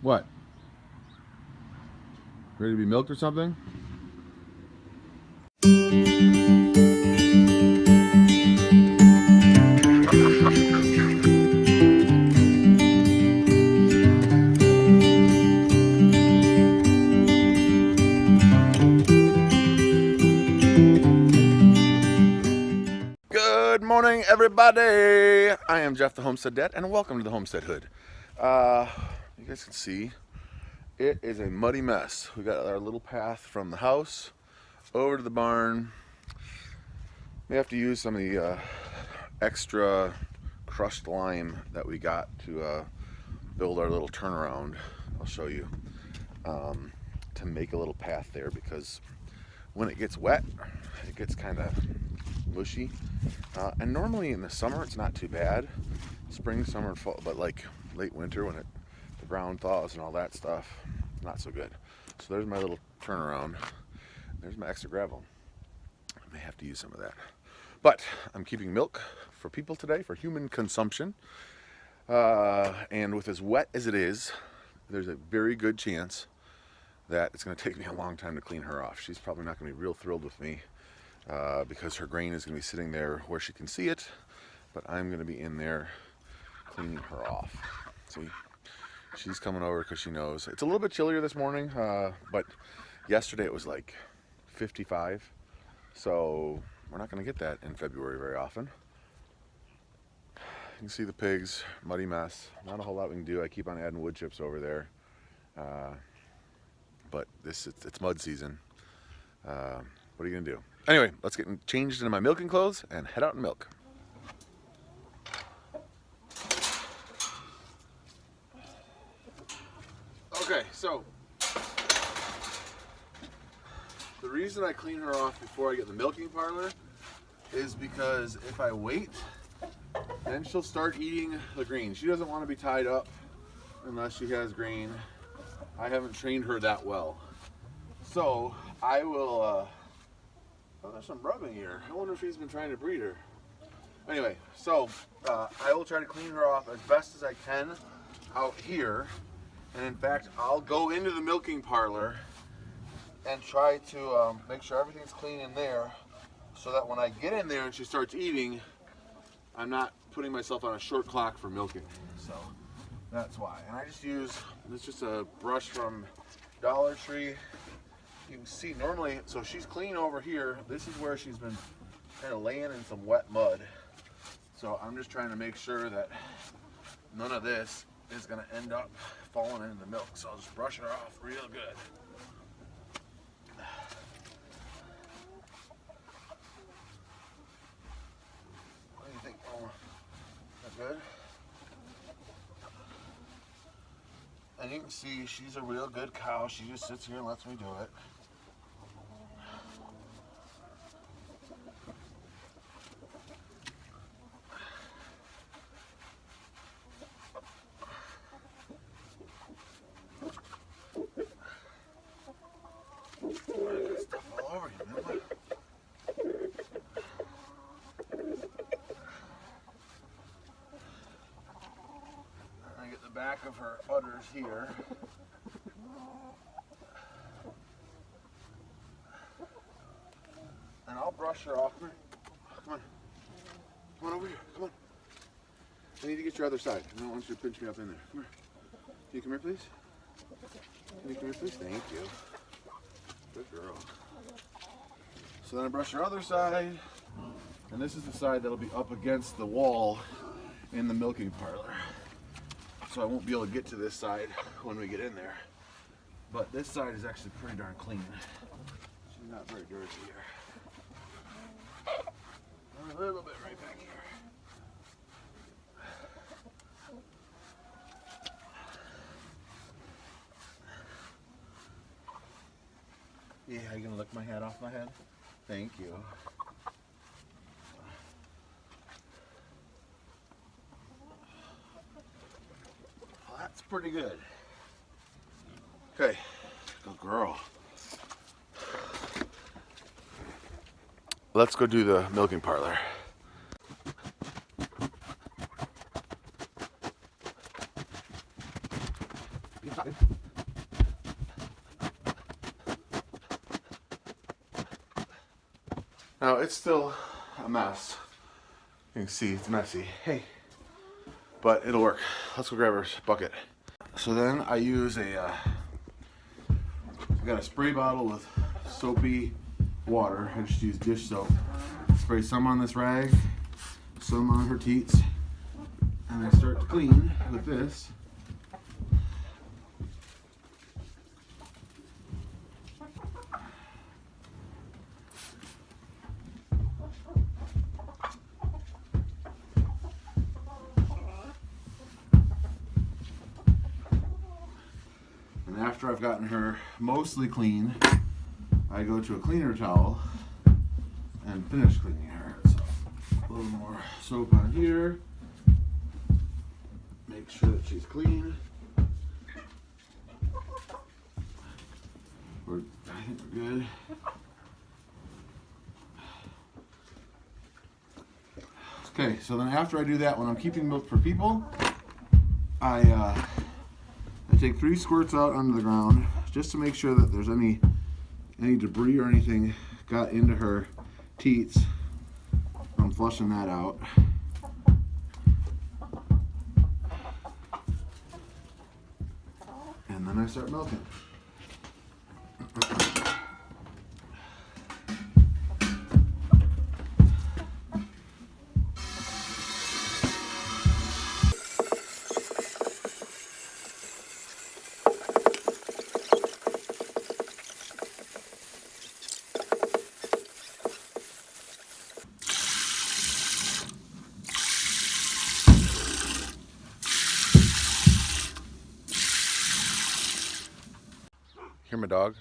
What? Ready to be milked or something? Good morning, everybody. I am Jeff the Homestead Dad, and welcome to the Homestead Hood. You guys can see it is a muddy mess. We got our little path from the house over to the barn. We have to use some of the extra crushed lime that we got to build our little turnaround. I'll show you, to make a little path there, because when it gets wet, it gets kind of mushy. And normally in the summer it's not too bad. Spring, summer, fall, but like late winter when the ground thaws and all that stuff, not so good. So there's my little turnaround. There's my extra gravel. I may have to use some of that. But I'm keeping milk for people today, for human consumption. And with as wet as it is, there's a very good chance that it's going to take me a long time to clean her off. She's probably not going to be real thrilled with me, because her grain is going to be sitting there where she can see it, but I'm going to be in there cleaning her off. See, she's coming over because she knows. It's a little bit chillier this morning, but yesterday it was like 55, so we're not going to get that in February very often. You can see the pigs, muddy mess. Not a whole lot we can do. I keep on adding wood chips over there, but it's mud season. What are you going to do? Anyway, let's get changed into my milking clothes and head out and milk. Okay, so the reason I clean her off before I get in the milking parlor is because if I wait, then she'll start eating the grain. She doesn't want to be tied up unless she has grain. I haven't trained her that well. So I will, oh, there's some rubbing here. I wonder if he's been trying to breed her. Anyway, so I will try to clean her off as best as I can out here. And in fact, I'll go into the milking parlor and try to make sure everything's clean in there, so that when I get in there and she starts eating, I'm not putting myself on a short clock for milking. So that's why. And I just use, it's just a brush from Dollar Tree. You can see normally, so she's clean over here. This is where she's been kind of laying in some wet mud. So I'm just trying to make sure that none of this is going to end up falling into the milk. So I'll just brush her off real good. What do you think, Mama? That good? And you can see she's a real good cow. She just sits here and lets me do it. Stuff all over you, man. I get the back of her udders here. And I'll brush her off. Come on. Come on over here. Come on. I need to get your other side. I don't want you to pinch me up in there. Come here. Can you come here, please? Can you come here, please? Thank you. Good girl. So then I brush her other side. And this is the side that'll be up against the wall in the milking parlor. So I won't be able to get to this side when we get in there. But this side is actually pretty darn clean. She's not very dirty here. A little bit right back here. Yeah, you gonna lick my hat off my head? Thank you. Well, that's pretty good. Okay, good girl. Let's go do the milking parlor. Now it's still a mess. You can see it's messy. Hey, but it'll work. Let's go grab our bucket. So then I use I got a spray bottle with soapy water. I just use dish soap. Spray some on this rag, some on her teats, and I start to clean with this. And after I've gotten her mostly clean, I go to a cleaner towel and finish cleaning her. So a little more soap on here. Make sure that she's clean. I think we're good. Okay, so then after I do that, when I'm keeping milk for people, I take 3 squirts out onto the ground just to make sure that there's any debris or anything got into her teats. I'm flushing that out. And then I start milking. Hear my dog?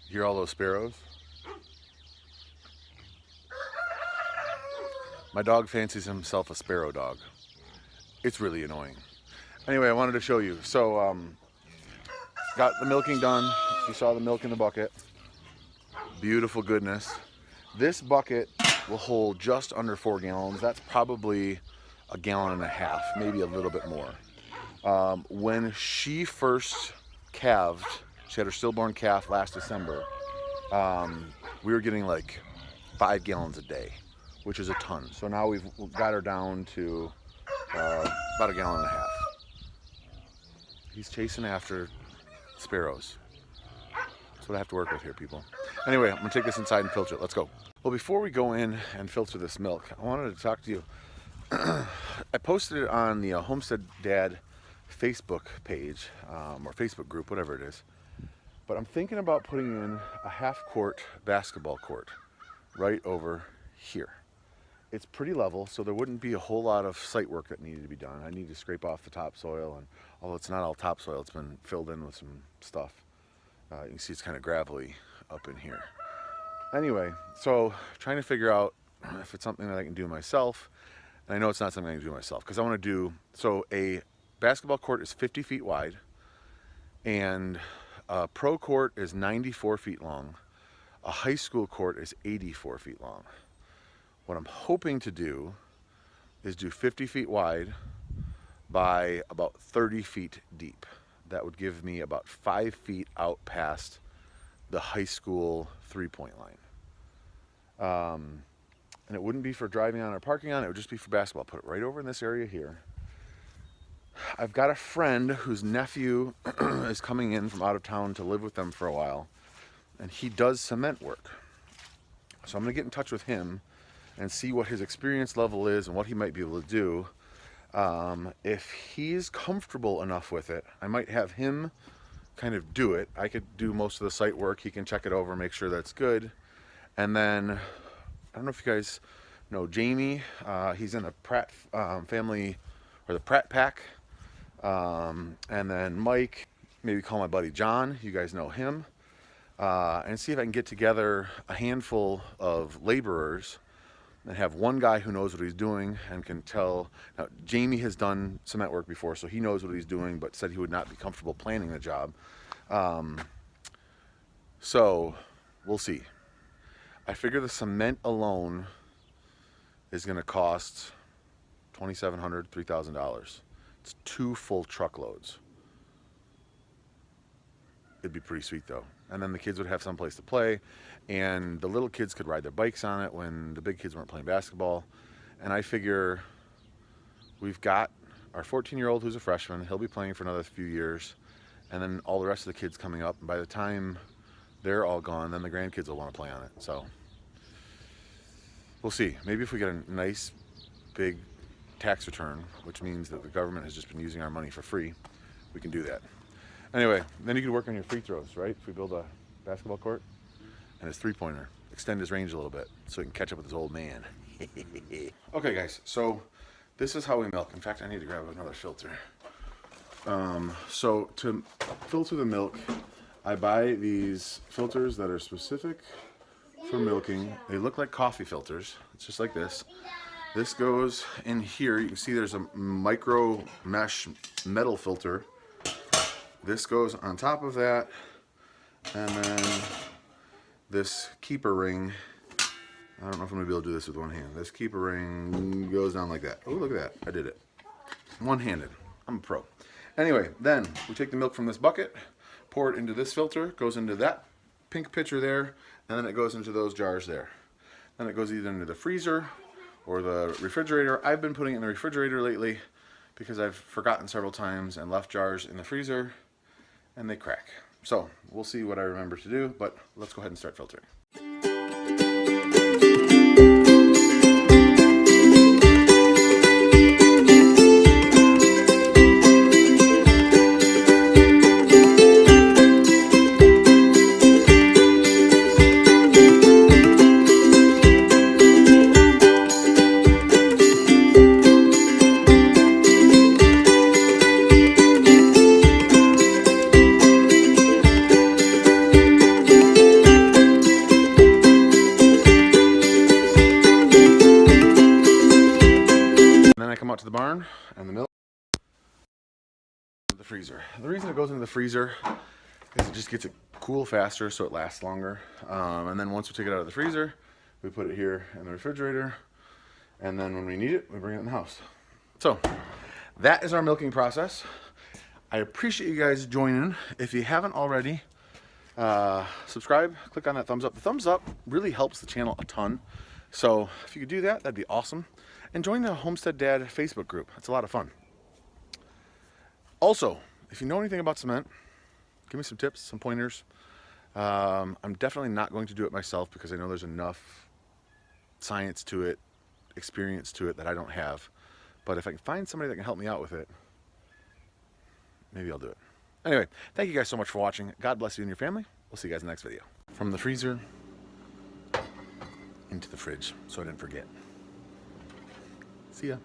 Hear all those sparrows? My dog fancies himself a sparrow dog. It's really annoying. Anyway, I wanted to show you. So, got the milking done. You saw the milk in the bucket. Beautiful goodness. This bucket will hold just under 4 gallons. That's probably 1.5 gallons, maybe a little bit more. When she first calved, she had her stillborn calf last December, we were getting like 5 gallons a day, which is a ton. So now we've got her down to about 1.5 gallons. He's chasing after sparrows. That's what I have to work with here, people. Anyway, I'm gonna take this inside and filter it. Let's go. Well, before we go in and filter this milk, I wanted to talk to you. I posted it on the Homestead Dad Facebook page, or Facebook group, whatever it is. But I'm thinking about putting in a half-court basketball court right over here. It's pretty level, so there wouldn't be a whole lot of site work that needed to be done. I need to scrape off the topsoil, and although it's not all topsoil, it's been filled in with some stuff. You can see it's kind of gravelly up in here. Anyway, so trying to figure out if it's something that I can do myself. And I know it's not something I can do myself, because I want to do, so a basketball court is 50 feet wide, and a pro court is 94 feet long. A high school court is 84 feet long. What I'm hoping to do is do 50 feet wide by about 30 feet deep. That would give me about 5 feet out past the high school 3-point line. And it wouldn't be for driving on or parking on, it would just be for basketball. Put it right over in this area here. I've got a friend whose nephew is coming in from out of town to live with them for a while, and he does cement work. So I'm gonna get in touch with him and see what his experience level is and what he might be able to do. If he's comfortable enough with it, I might have him kind of do it. I could do most of the site work. He can check it over, make sure that's good. And then, I don't know if you guys know Jamie. He's in the Pratt family, or the Pratt pack. And then Mike, maybe call my buddy John. You guys know him. And see if I can get together a handful of laborers and have one guy who knows what he's doing and can tell. Now, Jamie has done cement work before, so he knows what he's doing, but said he would not be comfortable planning the job. So we'll see. I figure the cement alone is going to cost $2,700, $3,000. It's 2 full truckloads. it'd be pretty sweet though. And then the kids would have some place to play, and the little kids could ride their bikes on it when the big kids weren't playing basketball. And I figure we've got our 14-year-old who's a freshman. He'll be playing for another few years, and then all the rest of the kids coming up. And by the time they're all gone, then the grandkids will want to play on it. So we'll see. Maybe if we get a nice big tax return, which means that the government has just been using our money for free, we can do that. Anyway, then you can work on your free throws, right? If we build a basketball court and his three-pointer, extend his range a little bit so he can catch up with his old man. Okay guys, so this is how we milk. In fact, I need to grab another filter. So to filter the milk, I buy these filters that are specific for milking. They look like coffee filters. It's just like this. This goes in here. You can see there's a micro mesh metal filter. This goes on top of that, and then this keeper ring. I don't know if I'm gonna be able to do this with one hand. This keeper ring goes down like that. Oh, look at that, I did it. One-handed, I'm a pro. Anyway, then we take the milk from this bucket, pour it into this filter, goes into that pink pitcher there, and then it goes into those jars there. Then it goes either into the freezer or the refrigerator. I've been putting it in the refrigerator lately because I've forgotten several times and left jars in the freezer and they crack. So we'll see what I remember to do, but let's go ahead and start filtering. To the barn and the milk the freezer. The reason it goes into the freezer is it just gets it cool faster so it lasts longer, and then once we take it out of the freezer we put it here in the refrigerator, and then when we need it we bring it in the house. So that is our milking process. I appreciate you guys joining. If you haven't already, subscribe, click on that thumbs up. The thumbs up really helps the channel a ton, so if you could do that, that'd be awesome. And join the Homestead Dad Facebook group. It's a lot of fun. Also, if you know anything about cement, give me some tips, some pointers. I'm definitely not going to do it myself because I know there's enough science to it, experience to it that I don't have. But if I can find somebody that can help me out with it, maybe I'll do it. Anyway, thank you guys so much for watching. God bless you and your family. We'll see you guys in the next video. From the freezer into the fridge, so I didn't forget. See ya.